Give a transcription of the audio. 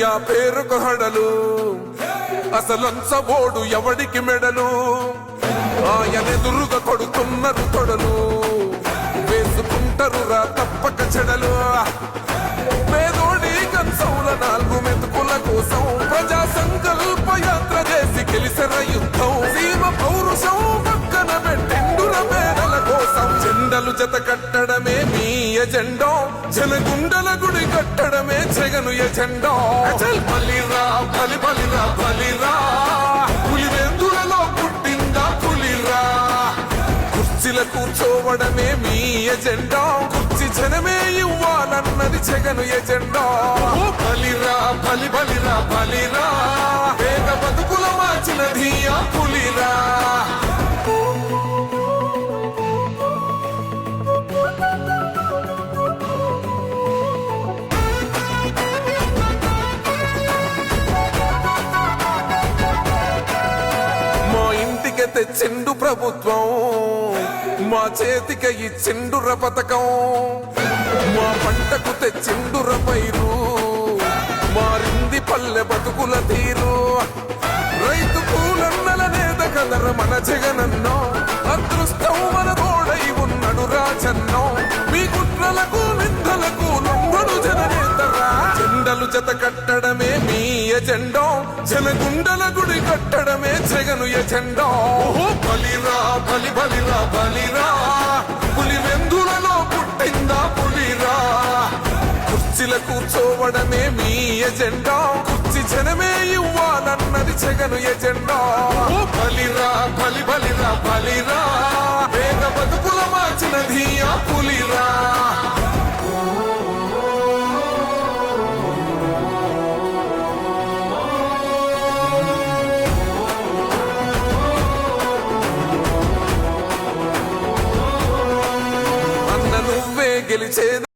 జగనయ్య పేరుకు హడలు అసలంచబోడు ఎవడికి మెడలు ఆయనెదురుగా కొడుతున్నారు తొడలు వేసుకుంటారు రా తప్పక చెడలు పేదోడి కంచౌల 4 మెతుకుల కోసం ప్రజా సంకల్ప యాత్ర చేసి గెలిసిన యుద్ధం సీమ పౌరుషం పక్కన పెట్టెండుల పేదల కోసం జెండలు జత కట్టడమే మీ ఎజెండా జనగుండల గుడి కట్టడమే జగను ఎజెండా బలిరా బలి బలిరా బలిరా పులివెందులలో పుట్టిందా పులిరా కుర్చీల కూర్చోవడమే మీ ఎజెండా కుర్చీ జనమే ఇవ్వాలన్నది జగను ఎజెండా బలిరా బలి బలిరా బలిరా వేగ బతుకుల మార్చినది ఆ పులిరా తెచ్చిండు ప్రభుత్వం మా చేతికి ఇచ్చిండుర పథకం మా పంటకు తెచ్చిండుర పైరు మారింది పల్లె బతుకుల తీరు రైతు కూలన్నల నేత కదర మన జగనన్నో అదృష్టం మన తోడై ఉన్నాడు రాజన్నో మీ కుట్రలకు నిందలకు లొంగడు జననేతరా జెండలు జత కట్టడమే మీ ఎజెండా జనగుండల గుడి కట్టడమే జగను ఎజెండా బలిరా బలి బలిరా బలిరా పులివెందులలో పుట్టిందా పులిరా కుర్చీల కూర్చోవడమే మీ ఎజెండా కుర్చీ జనమే ఇవ్వాలన్నది జగను ఎజెండా బలిరా బలి బలిరా బలిరా వేగ బతుకుల మార్చినది ఆ పులిరా గెలిచేది